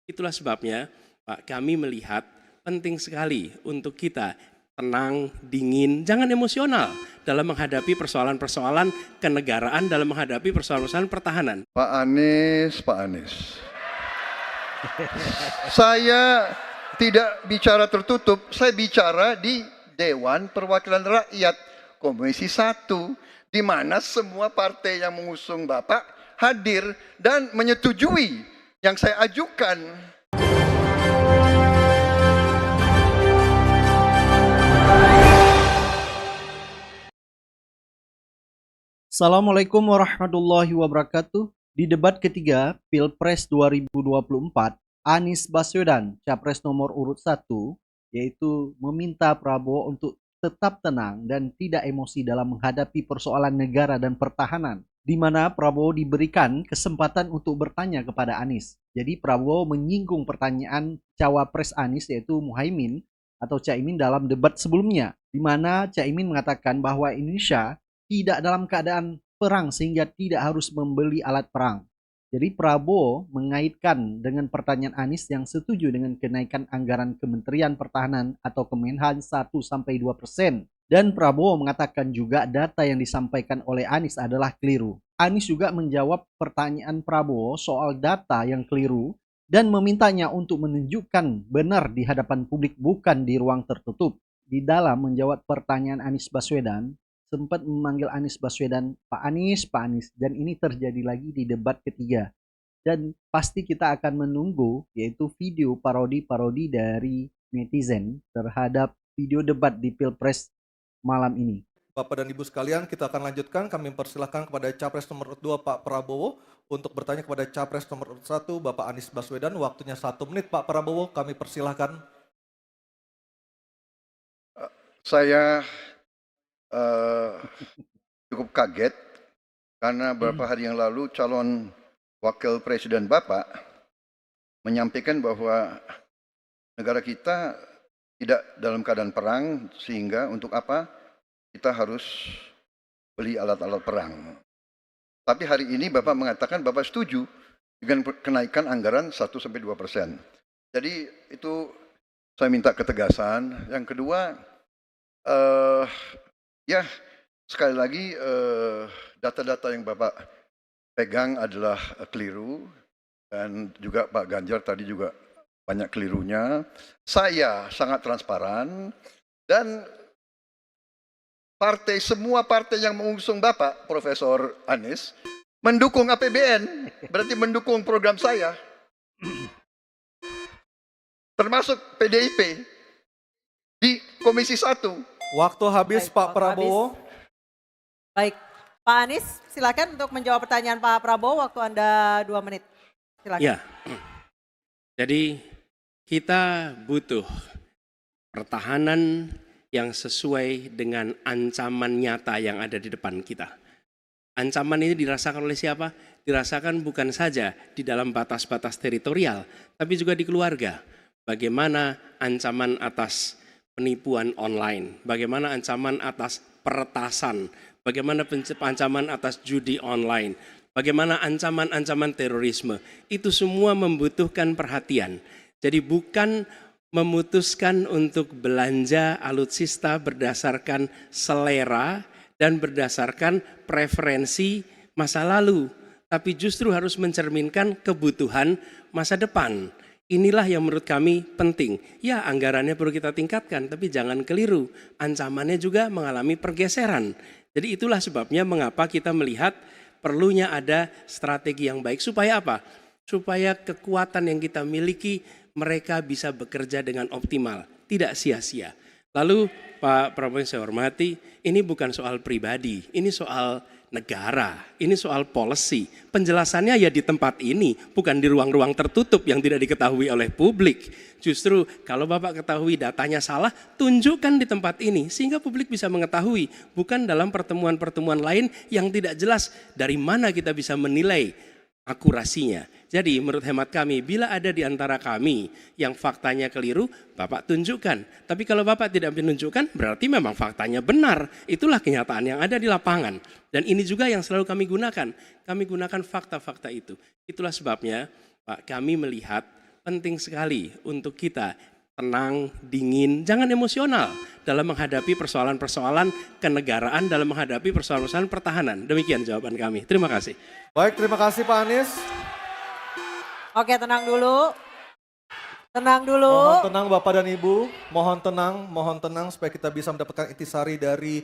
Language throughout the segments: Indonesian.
Itulah sebabnya, Pak, kami melihat penting sekali untuk kita tenang, dingin, jangan emosional dalam menghadapi persoalan-persoalan kenegaraan, dalam menghadapi persoalan-persoalan pertahanan. Pak Anies. Saya tidak bicara tertutup, saya bicara di Dewan Perwakilan Rakyat Komisi 1, di mana semua partai yang mengusung Bapak hadir dan menyetujui yang saya ajukan. Assalamualaikum warahmatullahi wabarakatuh. Di debat ketiga Pilpres 2024, Anies Baswedan, capres nomor urut 1, yaitu meminta Prabowo untuk tetap tenang dan tidak emosi dalam menghadapi persoalan negara dan pertahanan, di mana Prabowo diberikan kesempatan untuk bertanya kepada Anies. Jadi Prabowo menyinggung pertanyaan cawapres Anies yaitu Muhaimin atau Caimin dalam debat sebelumnya, di mana Caimin mengatakan bahwa Indonesia tidak dalam keadaan perang sehingga tidak harus membeli alat perang. Jadi Prabowo mengaitkan dengan pertanyaan Anies yang setuju dengan kenaikan anggaran Kementerian Pertahanan atau Kemenhan 1-2%. Dan Prabowo mengatakan juga data yang disampaikan oleh Anies adalah keliru. Anies juga menjawab pertanyaan Prabowo soal data yang keliru dan memintanya untuk menunjukkan benar di hadapan publik bukan di ruang tertutup. Di dalam menjawab pertanyaan Anies Baswedan, sempat memanggil Anies Baswedan Pak Anies, dan ini terjadi lagi di debat ketiga. Dan pasti kita akan menunggu yaitu video parodi-parodi dari netizen terhadap video debat di Pilpres malam ini. Bapak dan Ibu sekalian, kita akan lanjutkan. Kami persilahkan kepada Capres nomor 2 Pak Prabowo untuk bertanya kepada Capres nomor 1 Bapak Anies Baswedan. Waktunya 1 menit Pak Prabowo, kami persilahkan. Saya cukup kaget karena beberapa hari yang lalu calon wakil presiden Bapak menyampaikan bahwa negara kita tidak dalam keadaan perang sehingga untuk apa kita harus beli alat-alat perang. Tapi hari ini Bapak mengatakan Bapak setuju dengan kenaikan anggaran 1-2%. Jadi itu saya minta ketegasan. Yang kedua, ya, sekali lagi data-data yang Bapak pegang adalah keliru dan juga Pak Ganjar tadi juga banyak kelirunya. Saya sangat transparan dan semua partai yang mengusung Bapak, Profesor Anies, mendukung APBN, berarti mendukung program saya. Termasuk PDIP di Komisi 1. Waktu habis Baik, Pak waktu Prabowo. habis. Baik, Pak Anies silakan untuk menjawab pertanyaan Pak Prabowo, waktu Anda 2 menit. Silakan. Ya, jadi kita butuh pertahanan yang sesuai dengan ancaman nyata yang ada di depan kita. Ancaman ini dirasakan oleh siapa? Dirasakan bukan saja di dalam batas-batas teritorial, tapi juga di keluarga. Bagaimana ancaman atas penipuan online, bagaimana ancaman atas peretasan, bagaimana ancaman atas judi online, bagaimana ancaman-ancaman terorisme. Itu semua membutuhkan perhatian. Jadi bukan memutuskan untuk belanja alutsista berdasarkan selera dan berdasarkan preferensi masa lalu, tapi justru harus mencerminkan kebutuhan masa depan. Inilah yang menurut kami penting. Ya, anggarannya perlu kita tingkatkan, tapi jangan keliru. Ancamannya juga mengalami pergeseran. Jadi itulah sebabnya mengapa kita melihat perlunya ada strategi yang baik. Supaya apa? Supaya kekuatan yang kita miliki mereka bisa bekerja dengan optimal, tidak sia-sia. Lalu Pak Prabowo yang saya hormati, ini bukan soal pribadi, ini soal negara, ini soal policy. Penjelasannya ya di tempat ini, bukan di ruang-ruang tertutup yang tidak diketahui oleh publik. Justru kalau Bapak ketahui datanya salah, tunjukkan di tempat ini sehingga publik bisa mengetahui, bukan dalam pertemuan-pertemuan lain yang tidak jelas dari mana kita bisa menilai akurasinya. Jadi menurut hemat kami, bila ada di antara kami yang faktanya keliru, Bapak tunjukkan. Tapi kalau Bapak tidak menunjukkan, berarti memang faktanya benar. Itulah kenyataan yang ada di lapangan. Dan ini juga yang selalu kami gunakan. Kami gunakan fakta-fakta itu. Itulah sebabnya, Pak, kami melihat penting sekali untuk kita tenang, dingin, jangan emosional dalam menghadapi persoalan-persoalan kenegaraan, dalam menghadapi persoalan-persoalan pertahanan. Demikian jawaban kami. Terima kasih. Baik, terima kasih Pak Anies. Oke, tenang dulu. Tenang dulu. Mohon tenang Bapak dan Ibu, mohon tenang supaya kita bisa mendapatkan intisari dari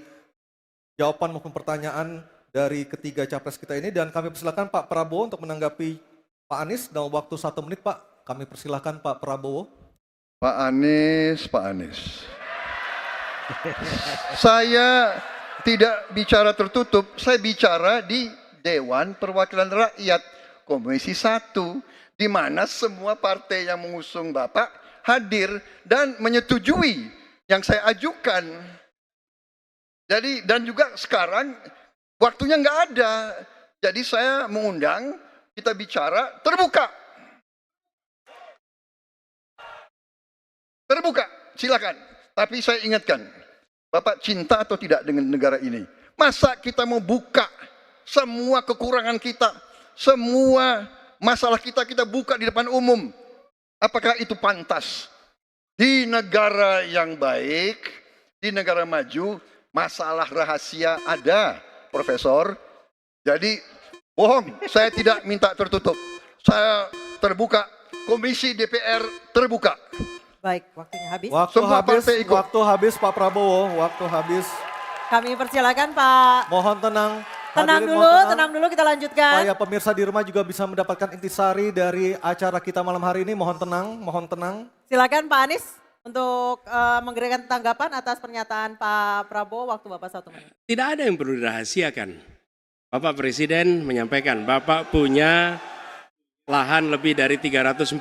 jawaban maupun pertanyaan dari ketiga capres kita ini. Dan kami persilakan Pak Prabowo untuk menanggapi Pak Anies dalam waktu 1 menit Pak. Kami persilakan Pak Prabowo. Pak Anies. Saya tidak bicara tertutup, saya bicara di Dewan Perwakilan Rakyat Komisi 1, di mana semua partai yang mengusung Bapak hadir dan menyetujui yang saya ajukan. Jadi dan juga sekarang waktunya nggak ada, jadi saya mengundang kita bicara terbuka. Terbuka, silakan. Tapi saya ingatkan, Bapak cinta atau tidak dengan negara ini? Masa kita mau buka semua kekurangan kita, semua masalah kita buka di depan umum? Apakah itu pantas? Di negara yang baik, di negara maju, masalah rahasia ada, Profesor. Jadi bohong, saya tidak minta tertutup. Saya terbuka, Komisi DPR terbuka. Baik, waktunya habis. Waktu habis Pak Prabowo, waktu habis. Kami persilakan Pak. Mohon tenang. Tenang Hadirin, dulu, mohon tenang dulu kita lanjutkan. Supaya pemirsa di rumah juga bisa mendapatkan intisari dari acara kita malam hari ini. Mohon tenang. Silakan Pak Anies untuk memberikan tanggapan atas pernyataan Pak Prabowo. Waktu Bapak 1 menit. Tidak ada yang perlu dirahasiakan. Bapak Presiden menyampaikan, Bapak punya lahan lebih dari 340.000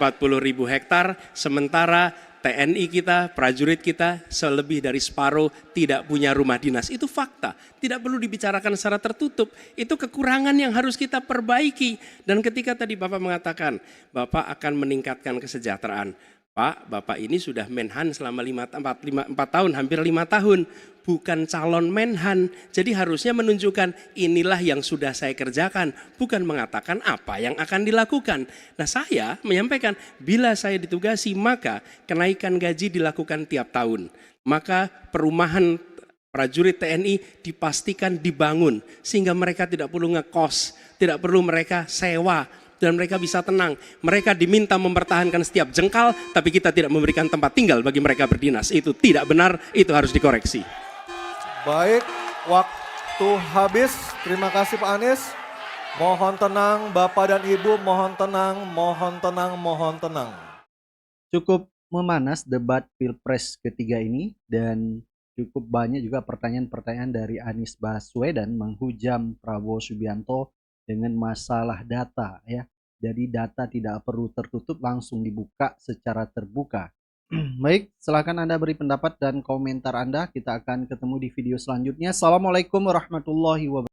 hektar, sementara TNI kita, prajurit kita, selebih dari separuh tidak punya rumah dinas. Itu fakta, tidak perlu dibicarakan secara tertutup. Itu kekurangan yang harus kita perbaiki. Dan ketika tadi Bapak mengatakan, Bapak akan meningkatkan kesejahteraan. Pak, Bapak ini sudah Menhan selama 4 tahun, hampir 5 tahun. Bukan calon Menhan, jadi harusnya menunjukkan inilah yang sudah saya kerjakan, bukan mengatakan apa yang akan dilakukan. Nah, saya menyampaikan bila saya ditugasi maka kenaikan gaji dilakukan tiap tahun. Maka perumahan prajurit TNI dipastikan dibangun sehingga mereka tidak perlu ngekos, tidak perlu mereka sewa. Dan mereka bisa tenang. Mereka diminta mempertahankan setiap jengkal, tapi kita tidak memberikan tempat tinggal bagi mereka berdinas. Itu tidak benar, itu harus dikoreksi. Baik, waktu habis. Terima kasih Pak Anies. Mohon tenang Bapak dan Ibu, mohon tenang. Cukup memanas debat Pilpres ketiga ini dan cukup banyak juga pertanyaan-pertanyaan dari Anies Baswedan menghujam Prabowo Subianto dengan masalah data ya. Jadi data tidak perlu tertutup, langsung dibuka secara terbuka. Baik, silakan Anda beri pendapat dan komentar Anda. Kita akan ketemu di video selanjutnya. Assalamualaikum warahmatullahi wabarakatuh.